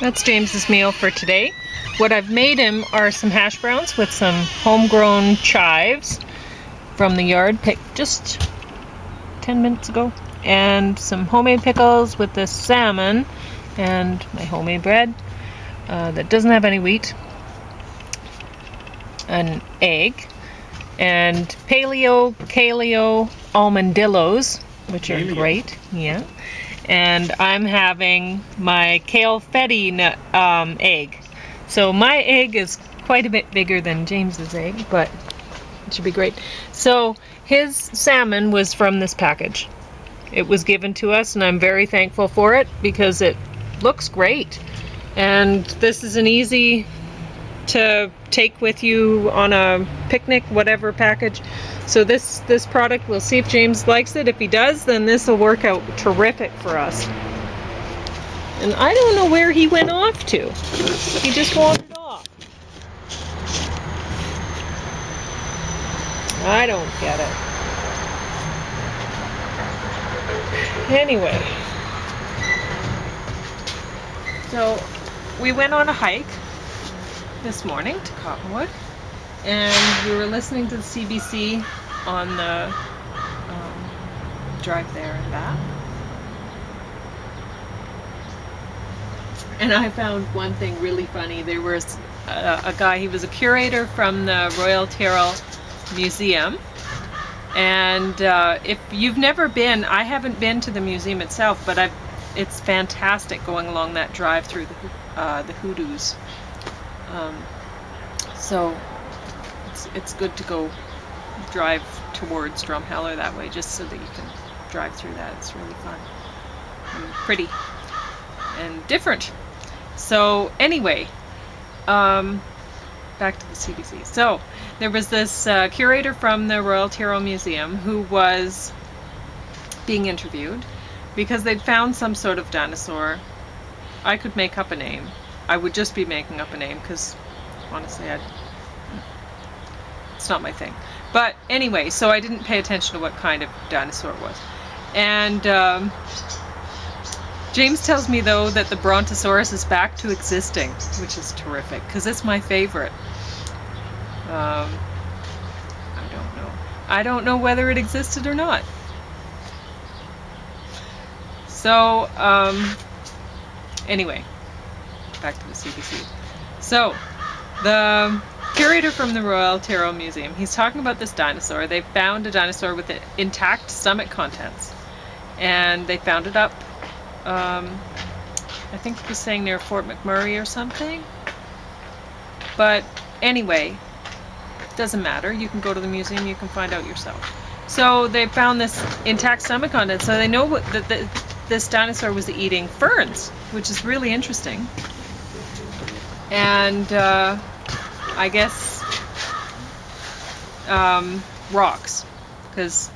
That's James's meal for today. What I've made him are some hash browns with some homegrown chives from the yard, picked just 10 minutes ago, and some homemade pickles with this salmon, and my homemade bread that doesn't have any wheat, an egg, and paleo almondillos, which are great. Yeah. And I'm having my kale feta egg. So my egg is quite a bit bigger than James's egg, but it should be great. So his salmon was from this package. It was given to us, and I'm very thankful for it because it looks great. And this is an easy to take with you on a picnic, whatever package. So this product, we'll see if James likes it. If he does, then this will work out terrific for us. And I don't know where he went off to. He just wandered off. I don't get it. Anyway. So we went on a hike this morning to Cottonwood, and we were listening to the CBC on the drive there and back. And I found one thing really funny. There was a guy, he was a curator from the Royal Tyrrell Museum, and if you've never been, I haven't been to the museum itself, but it's fantastic going along that drive through the hoodoos. So it's good to go drive towards Drumheller that way, just so that you can drive through that. It's really fun and pretty and different. So anyway, back to the CBC. So there was this curator from the Royal Tyrrell Museum who was being interviewed because they'd found some sort of dinosaur. I could make up a name. I would just be making up a name because honestly it's not my thing. But anyway, so I didn't pay attention to what kind of dinosaur it was. And James tells me though that the Brontosaurus is back to existing, which is terrific because it's my favorite. I don't know. I don't know whether it existed or not. So anyway, back to the CBC. So the curator from the Royal Tyrrell Museum, he's talking about this dinosaur. They found a dinosaur with intact stomach contents, and they found it up, I think he was saying near Fort McMurray or something. But anyway, doesn't matter. You can go to the museum, you can find out yourself. So they found this intact stomach contents, so they know that this dinosaur was eating ferns, which is really interesting. And I guess rocks, because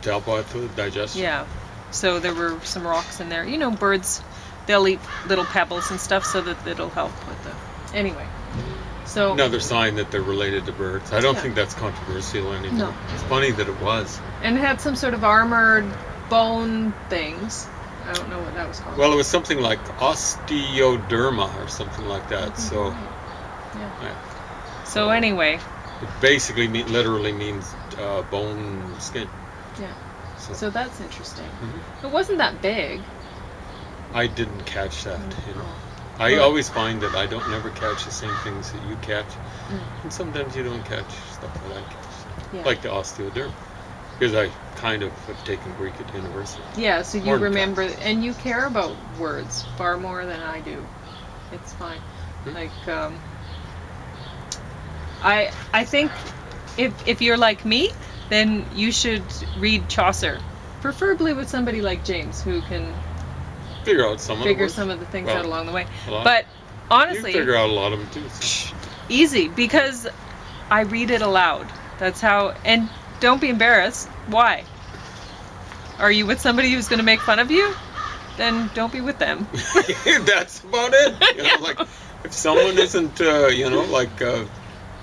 to help out the digestion. Yeah, so there were some rocks in there. You know, birds, they'll eat little pebbles and stuff so that it'll help with the. Anyway, so another sign that they're related to birds. I don't think that's controversial anymore. No. It's funny that it was. And it had some sort of armored bone things. I don't know what that was called. Well, it was something like osteoderma or something like that. So, yeah. So anyway, it basically literally means bone skin. Yeah. So that's interesting. It wasn't that big. I didn't catch that. You know, I always find that I don't never catch the same things that you catch, and sometimes you don't catch stuff that I catch, like the osteoderma. Because I kind of have taken Greek at university. Yeah, so you remember, and you care about words far more than I do. It's fine. Like, I think if you're like me, then you should read Chaucer, preferably with somebody like James who can figure some of the things out along the way. But honestly, you figure out a lot of them too. So. Easy, because I read it aloud. That's how. And don't be embarrassed. Why? Are you with somebody who's going to make fun of you? Then don't be with them. That's about it. You know, like if someone isn't,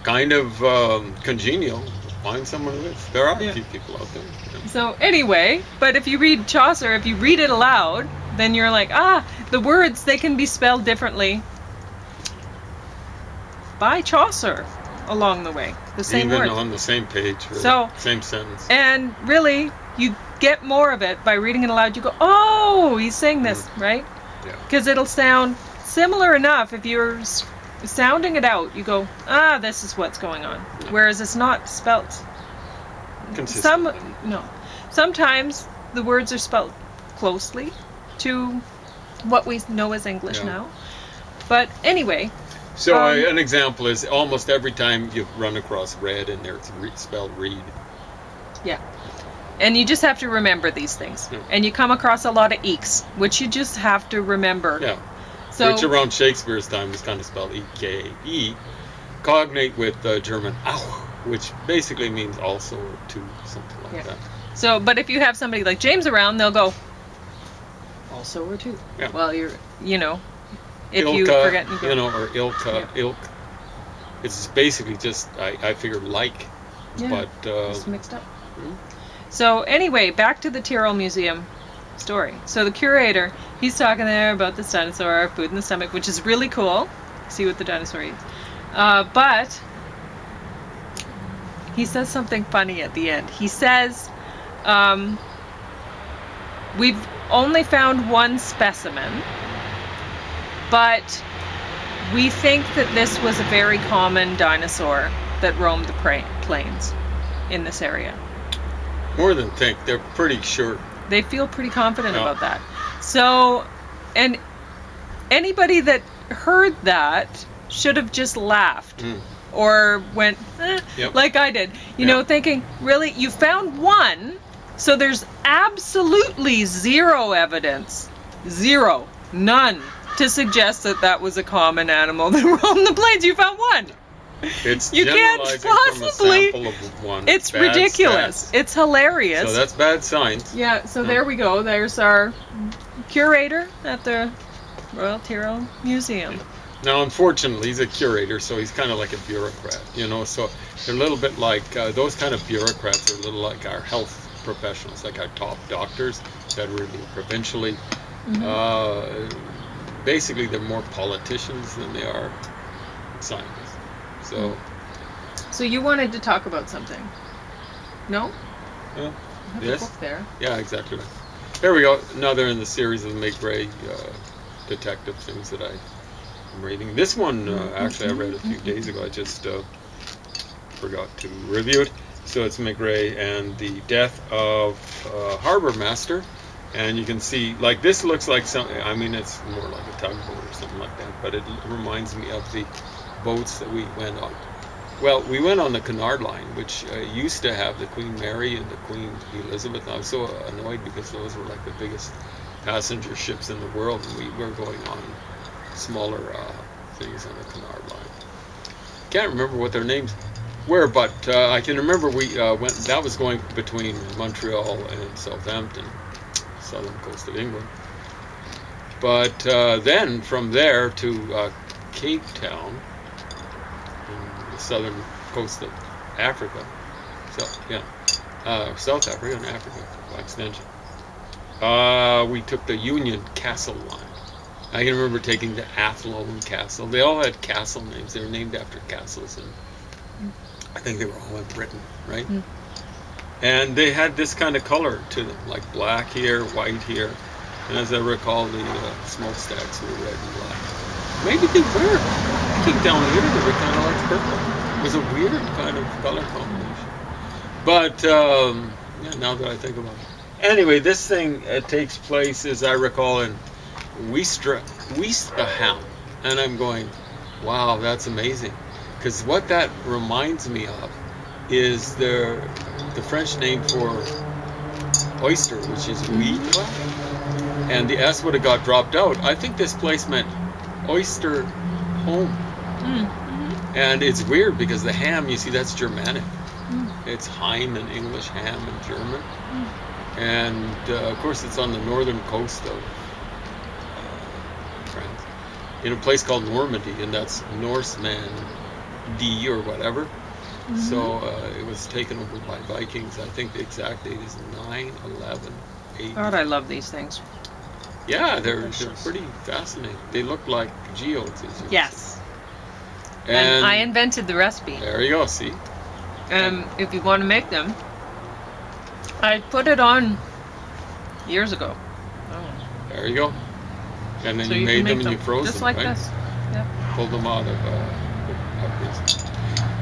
kind of congenial, find someone who is. There are a few people out there. You know. So anyway, but if you read Chaucer, if you read it aloud, then you're like, the words, they can be spelled differently by Chaucer along the way. The same Even words. on the same page, or So, same sentence. And really, you get more of it by reading it aloud. You go, oh, he's saying this, right? Yeah. Because it'll sound similar enough. If you're sounding it out, you go, this is what's going on. Yeah. Whereas it's not spelt. Consistently. Sometimes the words are spelt closely to what we know as English now. But anyway. So an example is almost every time you run across red in there, it's spelled read. Yeah. And you just have to remember these things. Yeah. And you come across a lot of eeks, which you just have to remember. Yeah. So, which around Shakespeare's time was kind of spelled E-K-E, cognate with German auch, which basically means also or to, something like that. So, but if you have somebody like James around, they'll go, also or to. Yeah. Well, if Ilka, you forget, you go, or Ilka, ilk. It's basically just, I figure like, but... just mixed up. So anyway, back to the Tyrrell Museum story. So the curator, he's talking there about this dinosaur, food in the stomach, which is really cool. See what the dinosaur eats. But he says something funny at the end. He says, we've only found one specimen, but we think that this was a very common dinosaur that roamed the plains in this area. More than think, they're pretty sure. They feel pretty confident about that. So, and anybody that heard that should have just laughed or went, like I did, you know, thinking, really, you found one, so there's absolutely zero evidence, none, to suggest that that was a common animal that roamed the plains. You found one. It's you can't possibly. From a sample of one. It's ridiculous. Stats. It's hilarious. So that's bad science. Yeah. So there we go. There's our curator at the Royal Tyrrell Museum. Now, unfortunately, he's a curator, so he's kind of like a bureaucrat. So they're a little bit like those kind of bureaucrats are a little like our health professionals, like our top doctors, federally, provincially. Basically, they're more politicians than they are scientists. So you wanted to talk about something? No? Yeah. I have Yes. a book there. Yeah, exactly right. There we go. Another in the series of the Maigret detective things that I'm reading. This one, actually, I read a few days ago. I just forgot to review it. So it's Maigret and the death of Harbor Master. And you can see, like, this looks like something, I mean, it's more like a tugboat or something like that, but it reminds me of the boats that we went on. Well, we went on the Cunard Line, which used to have the Queen Mary and the Queen Elizabeth. And I was so annoyed because those were like the biggest passenger ships in the world, and we were going on smaller things on the Cunard Line. Can't remember what their names were, but I can remember we went. That was going between Montreal and Southampton, southern coast of England. But then from there to Cape Town, in the southern coast of Africa. So South Africa and Africa by extension. We took the Union Castle line. I can remember taking the Athlone Castle. They all had castle names. They were named after castles, and I think they were all in Britain, right? And they had this kind of color to them, like black here, white here. And as I recall, the smokestacks were red and black. Maybe they were. I think down here they were kind of like purple. It was a weird kind of color combination. But now that I think about it. Anyway, this thing takes place, as I recall, in Ouistreham. And I'm going, wow, that's amazing. Because what that reminds me of is the French name for oyster, which is huître, and the S would have got dropped out. I think this place meant oyster home. And it's weird because the ham, you see, that's Germanic. It's Heim in English, ham in German. And of course it's on the northern coast of France, in a place called Normandy, and that's Norseman D or whatever. So it was taken over by Vikings. I think the exact date is 9/11. God, I love these things. Yeah, they're delicious. pretty fascinating. They look like geodes. As you Yes. say. And I invented the recipe. There you go. See. If you want to make them, I put it on years ago. There you go. And then So you you made can them make and you froze just them, like right? this. Yep. Pulled them out of freezer.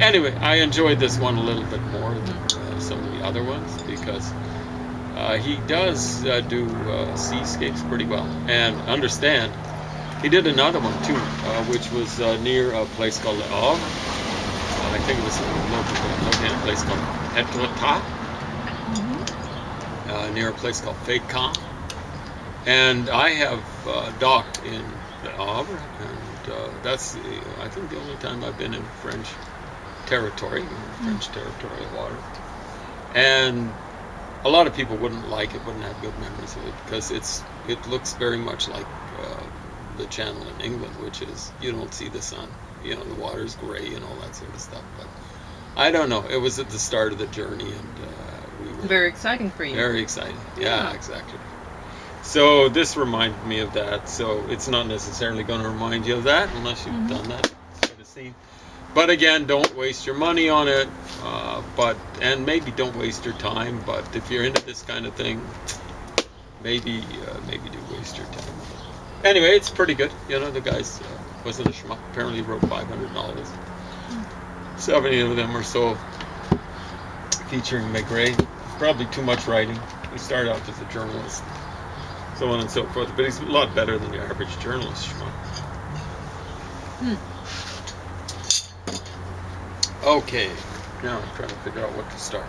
Anyway, I enjoyed this one a little bit more than some of the other ones because he does do seascapes pretty well. And understand, he did another one too, which was near a place called Le Havre. I think it was located in a place called Etretat, near a place called Fécamp. And I have docked in Le Havre, and that's, I think, the only time I've been in French territory, French territorial water. And a lot of people wouldn't like it, wouldn't have good memories of it, because it looks very much like the channel in England, which is, you don't see the sun. You know, the water's gray and all that sort of stuff. But I don't know. It was at the start of the journey, and we were Very exciting for you. very excited. Yeah, exactly. So this reminded me of that. So it's not necessarily going to remind you of that unless you've done that sort of scene. But again, don't waste your money on it. And maybe don't waste your time. But if you're into this kind of thing, maybe do waste your time. Anyway, it's pretty good. You know, the guy's wasn't a schmuck. Apparently, he wrote 500 novels. 70 of them or so featuring Maigret. Probably too much writing. He started out as a journalist, so on and so forth. But he's a lot better than the average journalist schmuck. Okay, now I'm trying to figure out what to start.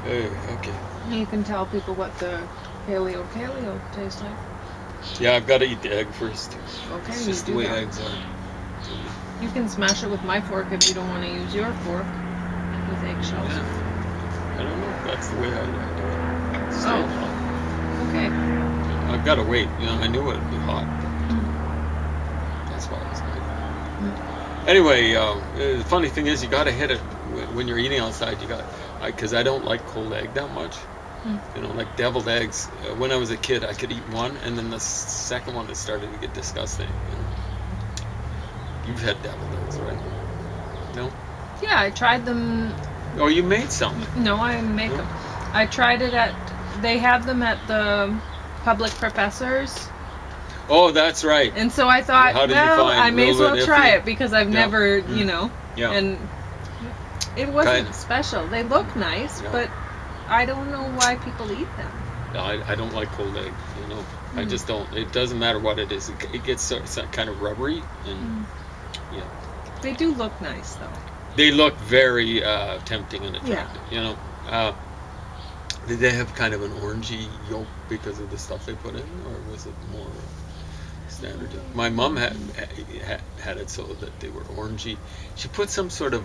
Okay. You can tell people what the paleo tastes like. Yeah, I've got to eat the egg first. Okay, It's you just the do way that. eggs are. You can smash it with my fork if you don't want to use your fork with eggshells. Yeah. I don't know if that's the way I do it. It's still hot. Okay. I've got to wait. You know, I knew it would be hot. But that's why I was waiting. Anyway, the funny thing is, you got to hit it when you're eating outside. Because I don't like cold egg that much. You know, like deviled eggs. When I was a kid, I could eat one, and then the second one, it started to get disgusting. You know? You've had deviled eggs, right? No? Yeah, I tried them. Oh, you made some. No, I make them. I tried it they have them at the Public Professors. Oh, that's right. And so I thought, How did you well, find I may as little well bit try iffy? it because I've never, you know, Yeah. and it wasn't Kinda. special. They look nice, Yeah. but I don't know why people eat them. I don't like cold egg, you know. I just don't. It doesn't matter what it is. It gets it's kind of rubbery, and yeah. They do look nice, though. They look very tempting and attractive, you know. Did they have kind of an orangey yolk because of the stuff they put in, or was it more standard? My mom had it so that they were orangey. She put some sort of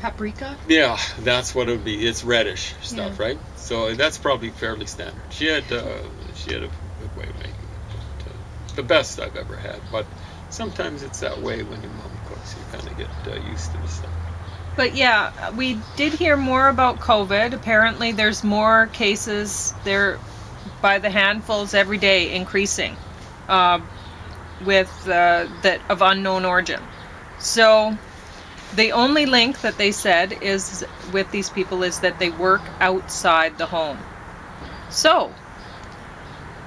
Paprika? yeah, that's what it would be. It's reddish stuff, right? So that's probably fairly standard. She had a good way of making it, but, the best I've ever had. But sometimes it's that way when your mom cooks. You kind of get used to the stuff. But yeah, we did hear more about COVID. Apparently, there's more cases there by the handfuls every day, increasing with that of unknown origin. So the only link that they said is with these people is that they work outside the home. So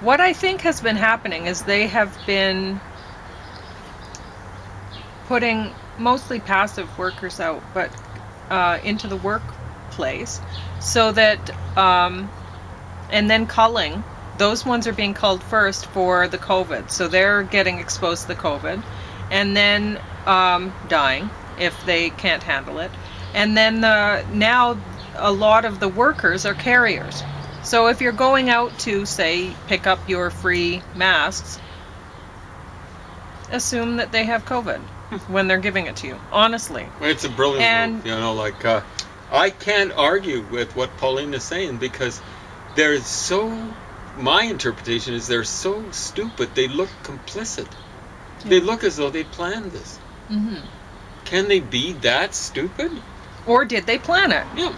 what I think has been happening is they have been putting mostly passive workers out, but into the workplace, so that and then culling. Those ones are being culled first for the COVID, so they're getting exposed to the COVID, and then dying if they can't handle it. And then now a lot of the workers are carriers. So if you're going out to, say, pick up your free masks, assume that they have COVID when they're giving it to you, honestly. It's a brilliant move, you know, like, I can't argue with what Pauline is saying, because my interpretation is they're so stupid, they look complicit. Yeah. They look as though they planned this. Mm-hmm. Can they be that stupid? Or did they plan it? Yeah.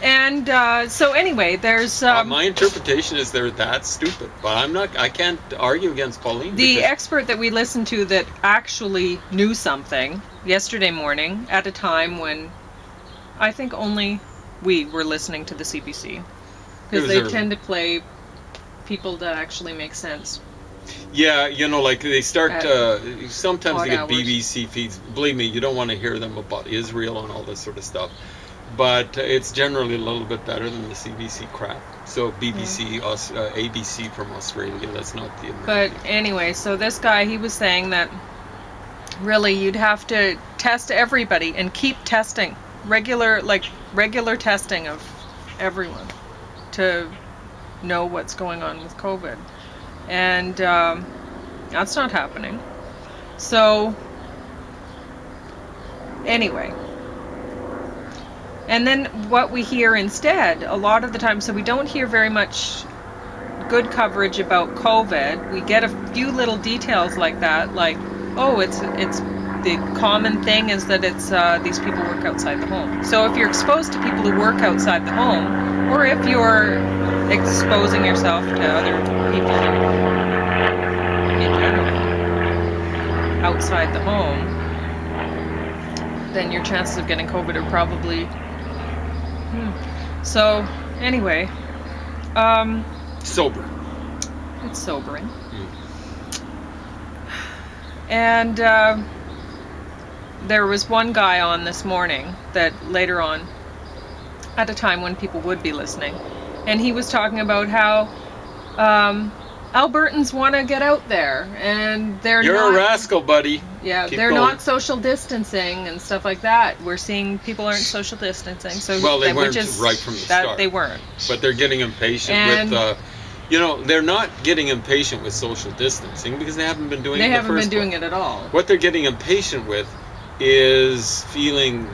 And so anyway, there's my interpretation is they're that stupid, but I can't argue against Pauline. The expert that we listened to that actually knew something yesterday morning at a time when I think only we were listening to the CBC, because they tend to play people that actually make sense. Yeah, like they start, sometimes they get BBC feeds. Believe me, you don't want to hear them about Israel and all this sort of stuff. But it's generally a little bit better than the CBC crap. So BBC, ABC from Australia, that's not the American. But anyway, so this guy, he was saying that really you'd have to test everybody and keep testing. Regular testing of everyone to know what's going on with COVID. And that's not happening. So anyway, and then what we hear instead a lot of the time, so we don't hear very much good coverage about COVID. We get a few little details like that, like, oh, it's the common thing is that it's these people work outside the home. So if you're exposed to people who work outside the home, or if you're exposing yourself to other people in general outside the home, then your chances of getting COVID are probably So anyway, sober. It's sobering. And there was one guy on this morning that later on, at a time when people would be listening, and he was talking about how Albertans want to get out there, and You're a rascal, buddy. Yeah, Keep they're going. not social distancing and stuff like that. We're seeing people aren't social distancing. So well, they weren't right from the start. They weren't. But they're getting impatient with. They're not getting impatient with social distancing because they haven't been doing it. They haven't been doing it at all. What they're getting impatient with is feeling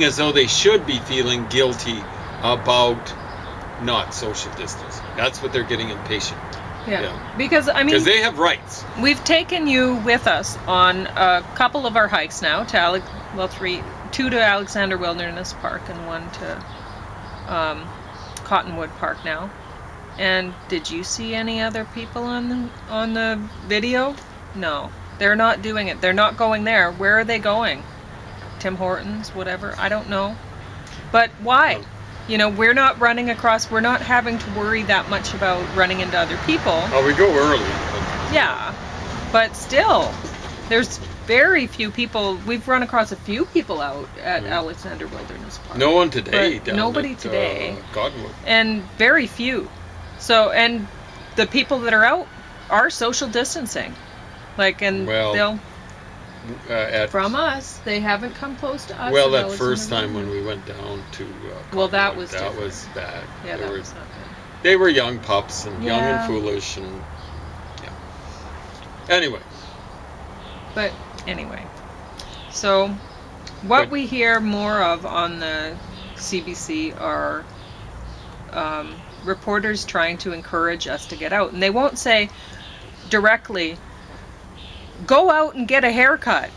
as though they should be feeling guilty about not social distancing. That's what they're getting impatient. Yeah. Because they have rights. We've taken you with us on a couple of our hikes now to two to Alexander Wilderness Park and one to Cottonwood Park now. And did you see any other people on the video? No, they're not doing it. They're not going there. Where are they going? Tim Hortons, whatever. I don't know. But why? We're not running across. We're not having to worry that much about running into other people. Oh, we go early. Yeah, but still, there's very few people. We've run across a few people out at Alexander Wilderness Park. No one today. Nobody today. Cottonwood. And very few. So, and the people that are out are social distancing. They'll... from us, they haven't come close to us. Well, that first time when we went down to that was bad. Yeah, that was not good. They were young pups and young and foolish and Anyway. But anyway, so what we hear more of on the CBC are reporters trying to encourage us to get out, and they won't say directly, go out and get a haircut.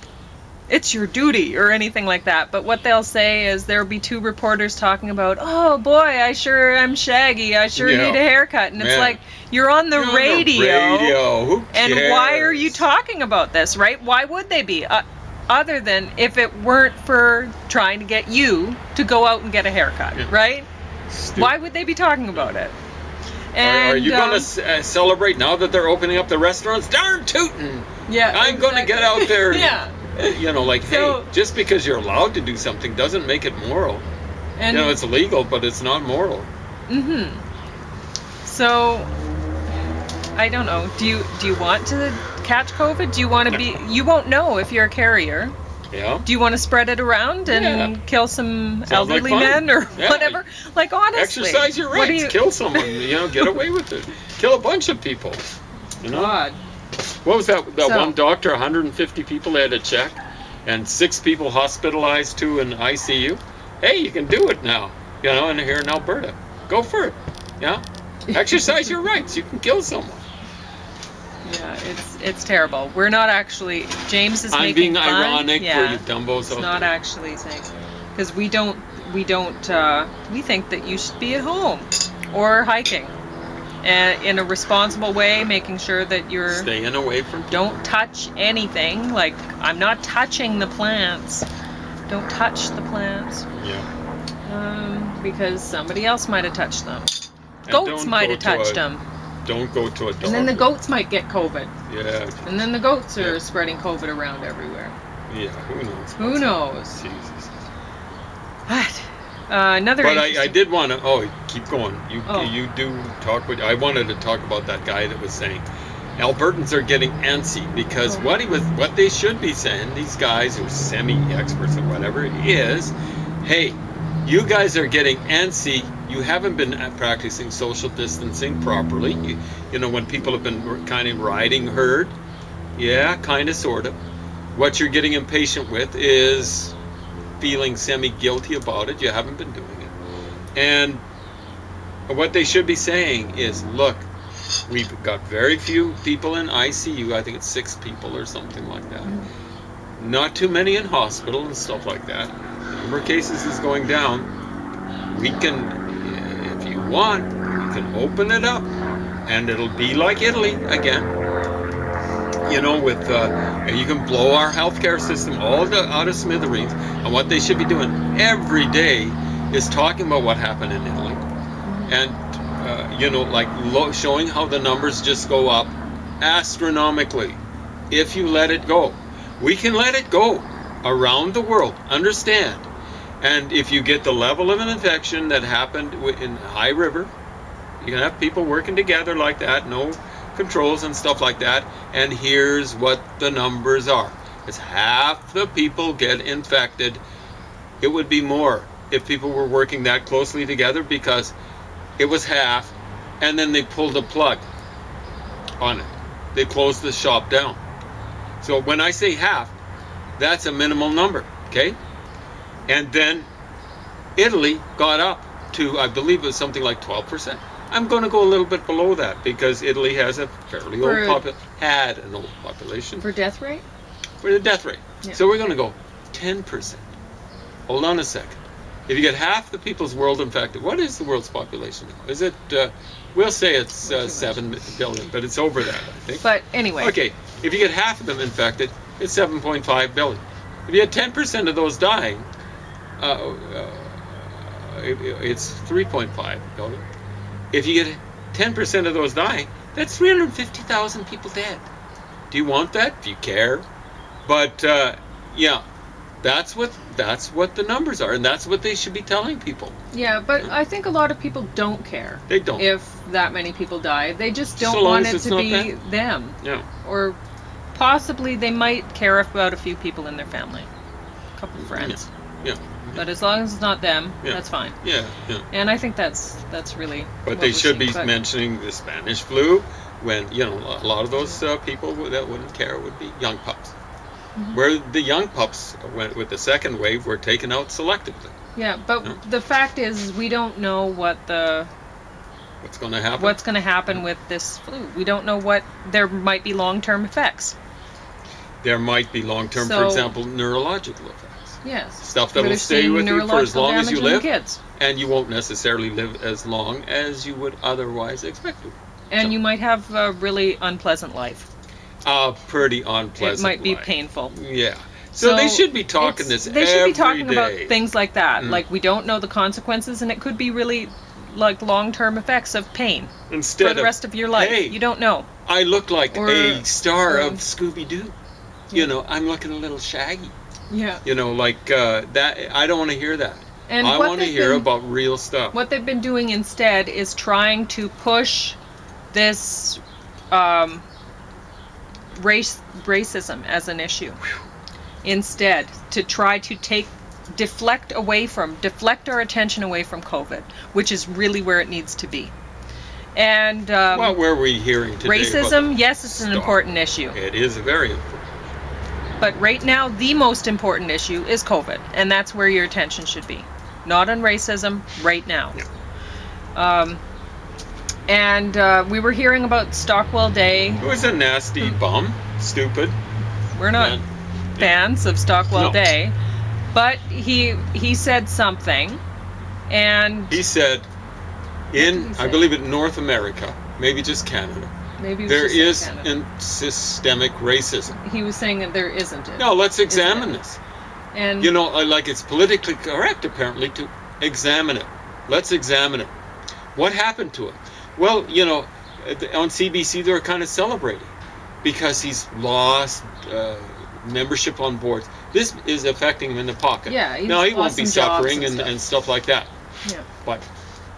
It's your duty or anything like that. But what they'll say is there'll be two reporters talking about, oh boy, I'm shaggy. I sure need a haircut. And it's like, you're on the radio. Who cares? And why are you talking about this, right? Why would they be? Other than if it weren't for trying to get you to go out and get a haircut, right? Stupid. Why would they be talking about it? And, are you going to celebrate now that they're opening up the restaurants? Darn tootin'! Yeah, I'm going to get out there. Yeah. Hey, just because you're allowed to do something doesn't make it moral. And it's illegal, but it's not moral. Mm-hmm. So, I don't know. Do you want to catch COVID? Do you want to be? You won't know if you're a carrier. Yeah. Do you want to spread it around and kill some elderly men or whatever? Like, honestly. Exercise your rights. Kill someone. Get away with it. Kill a bunch of people. God. What was that one doctor, 150 people they had to check, and 6 people hospitalized, 2 in ICU? Hey, you can do it now, and here in Alberta. Go for it. Yeah? Exercise your rights. You can kill someone. Yeah, it's terrible. We're not actually. James is I'm making being fun. ironic Yeah, for you dumbos it's out not there. actually saying, because we think that you should be at home or hiking, and in a responsible way, making sure that you're Staying away from people. don't touch anything. Like, I'm not touching the plants. Don't touch the plants. Yeah. Because somebody else might have touched them. And Goats don't might go have to touched a- them. Don't go to a dog. And then the goats might get COVID. Yeah. And then the goats are Yeah. spreading COVID around everywhere. Yeah. Who knows? Who knows? Jesus. What? Another. But I interesting- did want to. Oh, keep going. Oh. You do talk. I wanted to talk about that guy that was saying Albertans are getting antsy because Oh. what they should be saying, these guys who are semi-experts or whatever, is, hey, you guys are getting antsy. You haven't been practicing social distancing properly. You know, when people have been kind of riding herd, yeah, kind of, sort of. What you're getting impatient with is feeling semi-guilty about it. You haven't been doing it. And what they should be saying is, look, we've got very few people in ICU. I think it's 6 people or something like that. Not too many in hospital and stuff like that. The number of cases is going down. We can, if you want, we can open it up, and it'll be like Italy again. You know, with you can blow our healthcare system all out of smithereens. And what they should be doing every day is talking about what happened in Italy, and you know, like showing how the numbers just go up astronomically if you let it go. We can let it go around the world. Understand? And if you get the level of an infection that happened in High River, you can have people working together like that, no controls and stuff like that, and here's what the numbers are. It's half the people get infected. It would be more if people were working that closely together, because it was half, and then they pulled the plug on it. They closed the shop down. So when I say half, that's a minimal number, okay? And then Italy got up to, I believe it was something like 12%. I'm going to go a little bit below that because Italy has a fairly old had an old population. For death rate? For the death rate. Yeah. So we're going to go 10%. Hold on a second. If you get half the people's world infected, what is the world's population now? Is it, we'll say it's 7 billion, but it's over that, I think. But anyway. Okay, if you get half of them infected, it's 7.5 billion. If you had 10% of those dying, it's 3.5 billion. If you get 10% of those dying, that's 350,000 people dead. Do you want that? Do you care? But yeah, that's what the numbers are, and that's what they should be telling people. Yeah, but I think a lot of people don't care. They don't. If that many people die, they just don't So long want as it it's to not be them. Yeah. Or possibly they might care about a few people in their family, a couple friends. Yeah. But as long as it's not them, Yeah. that's fine. Yeah. Yeah. And I think that's really. But what they we're should be seeing. But mentioning the Spanish flu, when, you know, a lot of those people that wouldn't care would be young pups. Mm-hmm. Where the young pups went with the second wave were taken out selectively. Yeah, but No. the fact is, we don't know what's going to happen? going to happen with this flu. We don't know what there might be long-term effects. There might be long-term, for So- example, neurological effects. Yes. Stuff that We're will stay seeing with you for as neurological long as you damage in the live, kids. and you won't necessarily live as long as you would otherwise expect to. And So- you might have a really unpleasant life. Pretty unpleasant It might be life. painful. Yeah. So they should be talking it's- this They should be every talking about day. things like that. Mm. Like, we don't know the consequences, and it could be really like long-term effects of pain Instead for the rest of your life. hey, You don't know. I look like Or, a star of um, Scooby-Doo. yeah. You know, I'm looking a little shaggy. Yeah. You know, like that. I don't want to hear that. And I what want to they've hear been- about real stuff. What they've been doing instead is trying to push this racism as an issue. Instead, to try to deflect our attention away from COVID, which is really where it needs to be. And What were we hearing today? racism, about yes, it's an Stop. important issue. It is very important. But right now, the most important issue is COVID, and that's where your attention should be. Not on racism, right now. Yeah. And we were hearing about Stockwell Day. It was a nasty bum. Stupid. We're not fans of Stockwell Day. But he said something. And he said, I believe in North America, maybe just Canada, there is systemic racism. He was saying that there isn't it. No, let's examine this. And you know, like it's politically correct apparently to examine it. Let's examine it. What happened to him? Well, you know, on CBC they were kind of celebrating because he's lost membership on boards. This is affecting him in the pocket. Yeah, now he won't be suffering and stuff like that. Yeah. But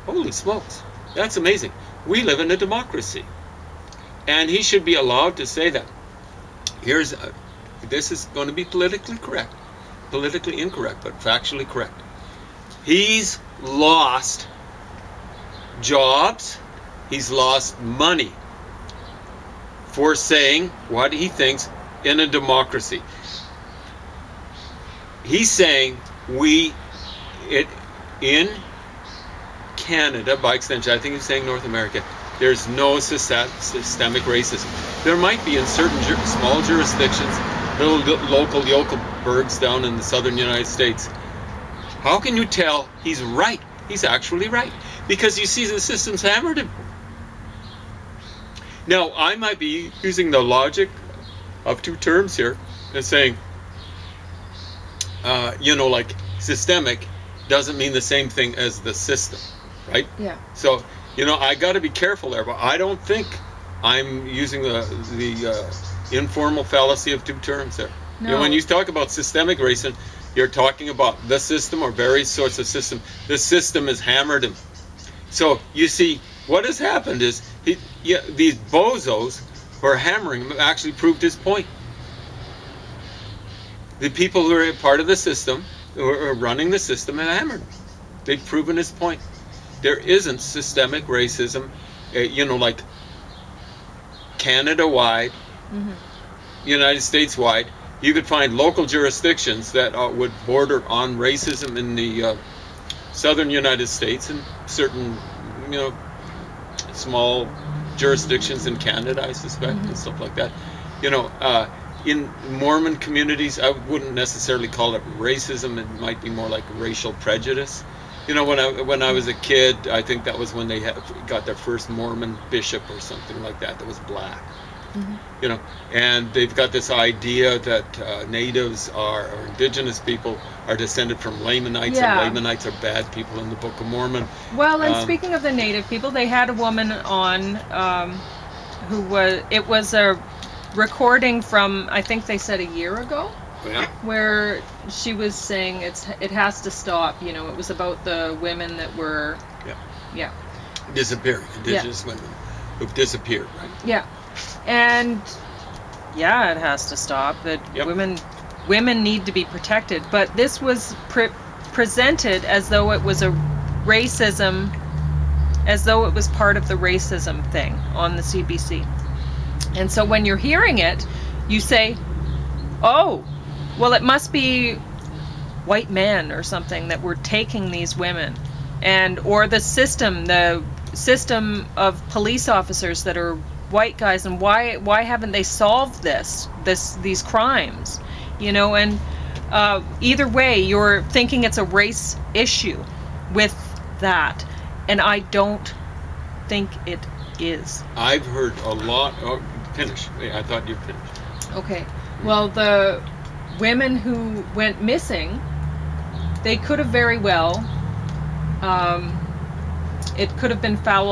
holy smokes, that's amazing. We live in a democracy, and he should be allowed to say that. This is going to be politically incorrect, but factually correct. He's lost jobs. He's lost money for saying what he thinks in a democracy. He's saying in Canada, by extension, I think he's saying North America, there's no systemic racism. There might be in certain small jurisdictions, little local yokelburgs down in the southern United States. How can you tell he's right? He's actually right. Because you see the system's hammered him. Now, I might be using the logic of two terms here and saying, you know, like systemic doesn't mean the same thing as the system, right? Yeah. So, you know, I got to be careful there, but I don't think I'm using the informal fallacy of two terms there. No. You know, when you talk about systemic racism, you're talking about the system or various sorts of system. The system has hammered him. So you see, what has happened is these bozos who are hammering him have actually proved his point. The people who are part of the system, who are running the system, have hammered him. They've proven his point. There isn't systemic racism, you know, like Canada-wide, United States-wide. You could find local jurisdictions that would border on racism in the southern United States and certain, you know, small jurisdictions in Canada, I suspect, and stuff like that. You know, in Mormon communities, I wouldn't necessarily call it racism. It might be more like racial prejudice. You know, when I was a kid, I think that was when they got their first Mormon bishop or something like that was black. You know, and they've got this idea that natives or indigenous people are descended from Lamanites, and Lamanites are bad people in the Book of Mormon. Well, and speaking of the native people, they had a woman on it was a recording from, I think they said a year ago, where she was saying it has to stop. You know, it was about the women that were disappearing, indigenous women who've disappeared, right? Yeah. And it has to stop. That women need to be protected. But this was presented as though it was a racism, as though it was part of the racism thing on the CBC. And so when you're hearing it, you say, "Oh, well, it must be white men or something that were taking these women, or the system of police officers that are white guys, and why haven't they solved these crimes?" You know, and either way, you're thinking it's a race issue with that, and I don't think it is. I've heard a lot. Oh, finish. I thought you finished. Okay. Well, the women who went missing, they could have very well. It could have been foul